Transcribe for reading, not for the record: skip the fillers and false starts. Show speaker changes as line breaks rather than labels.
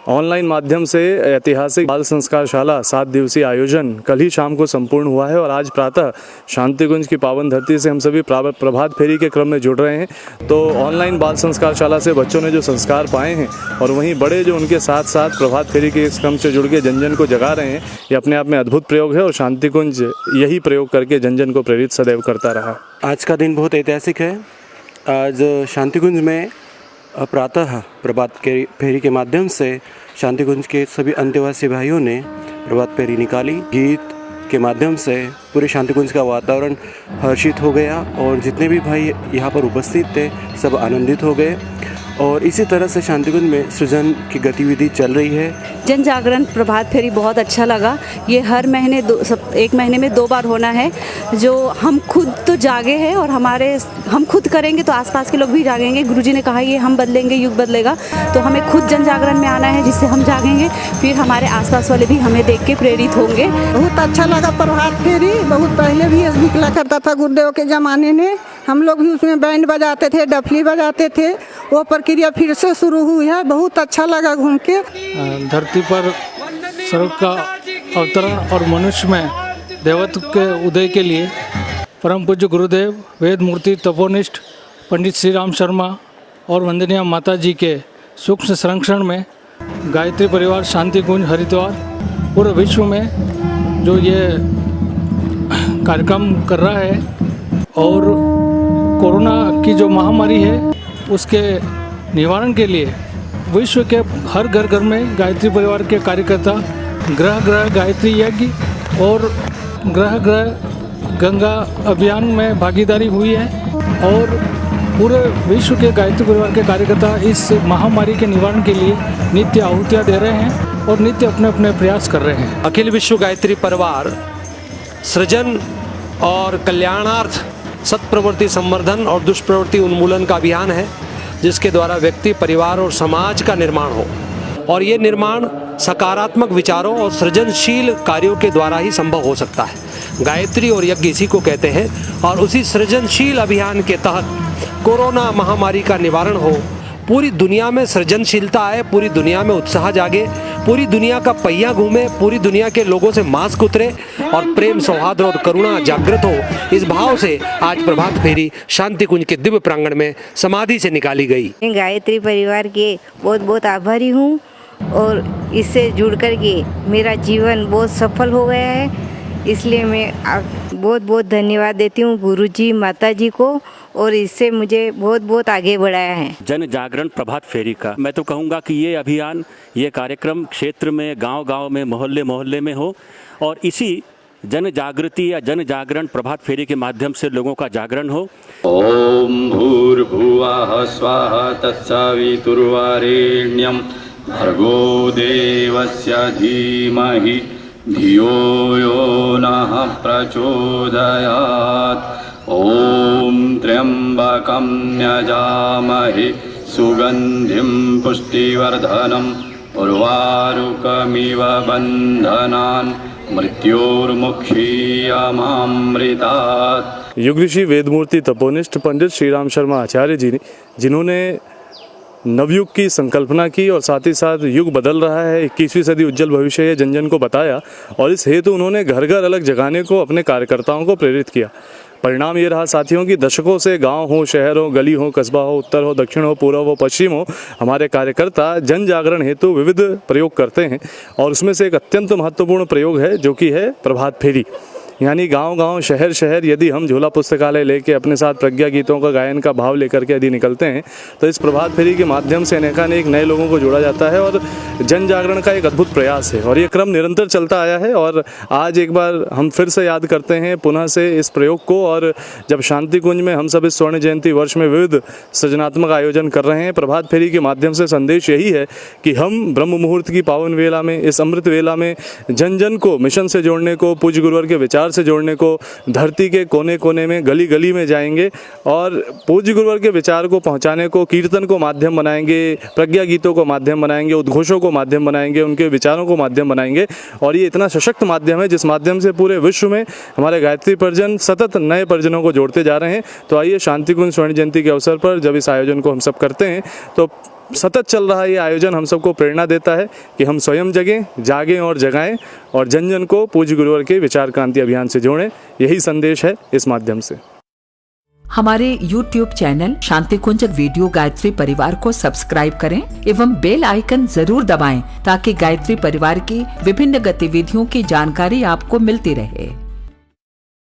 Online माध्यम से ऐतिहासिक बाल संस्कारशाला 7 दिवसीय आयोजन कल ही शाम को संपूर्ण हुआ है और आज प्रातः शांतिकुंज की पावन धरती से हम सभी प्रभात फेरी के क्रम में जुड़ रहे हैं। तो ऑनलाइन बाल संस्कारशाला से बच्चों ने जो संस्कार पाए हैं और वहीं बड़े जो उनके साथ साथ प्रभात फेरी के इस क्रम से जुड़ के जन जन को जगा रहे हैं, ये अपने आप में अद्भुत प्रयोग है और शांतिकुंज यही प्रयोग करके जन जन को प्रेरित सदैव करता रहा।
आज का दिन बहुत ऐतिहासिक है। आज शांतिकुंज में प्रातः प्रभात फेरी के माध्यम से शांतिकुंज के सभी अंतेवासी भाइयों ने प्रभात फेरी निकाली। गीत के माध्यम से पूरे शांतिकुंज का वातावरण हर्षित हो गया और जितने भी भाई यहाँ पर उपस्थित थे सब आनंदित हो गए और इसी तरह से शांतिकुंज में सृजन की गतिविधि चल रही है।
जन जागरण प्रभात फेरी बहुत अच्छा लगा। ये हर महीने एक महीने में 2 बार होना है। जो हम खुद तो जागे हैं और हम खुद करेंगे तो आसपास के लोग भी जागेंगे। गुरुजी ने कहा ये हम बदलेंगे, युग बदलेगा, तो हमें खुद जन जागरण में आना है जिससे हम जागेंगे, फिर हमारे आसपास वाले भी हमें देख के प्रेरित होंगे।
बहुत अच्छा लगा प्रभात फेरी। बहुत पहले भी निकला करता था गुरुदेव के ज़माने में। हम लोग भी उसमें बैंड बजाते थे, डफली बजाते थे। वो प्रक्रिया फिर से शुरू हुई है। बहुत अच्छा लगा घूम के।
धरती पर स्वर्ग का अवतरण और मनुष्य में देवत्व के उदय के लिए परम पूज्य गुरुदेव वेद मूर्ति तपोनिष्ठ पंडित श्री राम शर्मा और वंदनीय माता जी के सूक्ष्म संरक्षण में गायत्री परिवार शांतिकुंज हरिद्वार पूरे विश्व में जो ये कार्यक्रम कर रहा है और कोरोना की जो महामारी है उसके निवारण के लिए विश्व के हर घर में गायत्री परिवार के कार्यकर्ता ग्रह गायत्री यज्ञ और ग्रह गंगा अभियान में भागीदारी हुई है और पूरे विश्व के गायत्री परिवार के कार्यकर्ता इस महामारी के निवारण के लिए नित्य आहुतियाँ दे रहे हैं और नित्य अपने अपने प्रयास कर रहे हैं।
अखिल विश्व गायत्री परिवार सृजन और कल्याणार्थ सत्प्रवृत्ति संवर्धन और दुष्प्रवृत्ति उन्मूलन का अभियान है, जिसके द्वारा व्यक्ति, परिवार और समाज का निर्माण हो और ये निर्माण सकारात्मक विचारों और सृजनशील कार्यों के द्वारा ही संभव हो सकता है। गायत्री और यज्ञ इसी को कहते हैं और उसी सृजनशील अभियान के तहत कोरोना महामारी का निवारण हो, पूरी दुनिया में सृजनशीलता आए, पूरी दुनिया में उत्साह जागे, पूरी दुनिया का पहिया घूमे, पूरी दुनिया के लोगों से मास्क उतरे और प्रेम, सौहार्द और करुणा जागृत हो, इस भाव से आज प्रभात फेरी शांतिकुंज के दिव्य प्रांगण में समाधि से निकाली गई।
गायत्री परिवार के बहुत बहुत आभारी हूँ और इससे जुड़ कर के मेरा जीवन बहुत सफल हो गया है। इसलिए मैं बहुत बहुत धन्यवाद देती हूँ गुरुजी, माताजी को, और इससे मुझे बहुत बहुत आगे बढ़ाया है।
जन जागरण प्रभात फेरी का मैं तो कहूँगा कि ये अभियान, ये कार्यक्रम क्षेत्र में, गांव-गांव में, मोहल्ले मोहल्ले में हो और इसी जन जागृति या जन जागरण प्रभात फेरी के माध्यम से लोगों का जागरण हो।
ओम भूर्भुवः स्वः तत्सवितुर्वरेण्यं भर्गो देवस्य धीमहि धियो यो नः प्रचोदयात्। ओम त्र्यंबकं यजामहे सुगंधिं पुष्टिवर्धनम् उर्वारुकमिव बन्धनान् मृत्योर्मुक्षीयमामृतात्।
युग ऋषि वेदमूर्ति तपोनिष्ठ पंडित श्री राम शर्मा आचार्य जी ने, जिन्होंने नवयुग की संकल्पना की और साथ ही साथ युग बदल रहा है, 21वीं सदी उज्जवल भविष्य है, जन जन को बताया और इस हेतु उन्होंने घर घर अलग जगाने को अपने कार्यकर्ताओं को प्रेरित किया। परिणाम ये रहा साथियों कि दशकों से गांव हो, शहर हो, गली हो, कस्बा हो, उत्तर हो, दक्षिण हो, पूर्व हो, पश्चिम हो, हमारे कार्यकर्ता जन जागरण हेतु विविध प्रयोग करते हैं और उसमें से एक अत्यंत महत्वपूर्ण प्रयोग है जो कि है प्रभात फेरी। यानी गांव-गांव, शहर-शहर यदि हम झूला पुस्तकालय लेके अपने साथ प्रज्ञा गीतों का गायन का भाव लेकर के यदि निकलते हैं तो इस प्रभात फेरी के माध्यम से अनेकानेक नए लोगों को जोड़ा जाता है और जन जागरण का एक अद्भुत प्रयास है और ये क्रम निरंतर चलता आया है। और आज एक बार हम फिर से याद करते हैं पुनः से इस प्रयोग को और जब शांतिकुंज में हम सब इस स्वर्ण जयंती वर्ष में विविध सृजनात्मक आयोजन कर रहे हैं, प्रभात फेरी के माध्यम से संदेश यही है कि हम ब्रह्म मुहूर्त की पावन वेला में, इस अमृत वेला में जन जन को मिशन से जोड़ने को, पूज्य गुरुवर के विचार से जोड़ने को, धरती के कोने कोने में, गली गली में जाएंगे और पूज्य गुरुवर के विचार को पहुंचाने को कीर्तन को माध्यम बनाएंगे, प्रज्ञा गीतों को माध्यम बनाएंगे, उद्घोषों को माध्यम बनाएंगे, उनके विचारों को माध्यम बनाएंगे और ये इतना सशक्त माध्यम है जिस माध्यम से पूरे विश्व में हमारे गायत्री परिजन सतत नए परिजनों को जोड़ते जा रहे हैं। तो आइए शांतिकुंज स्वर्ण जयंती के अवसर पर जब इस आयोजन को हम सब करते हैं तो सतत चल रहा ये आयोजन हम सबको प्रेरणा देता है कि हम स्वयं जागें और जगाएं और जन जन को पूज्य गुरुवर के विचार क्रांति अभियान से जोड़ें। यही संदेश है इस माध्यम से।
हमारे YouTube चैनल शांति कुंज वीडियो गायत्री परिवार को सब्सक्राइब करें एवं बेल आइकन जरूर दबाएं ताकि गायत्री परिवार की विभिन्न गतिविधियों की जानकारी आपको मिलती रहे।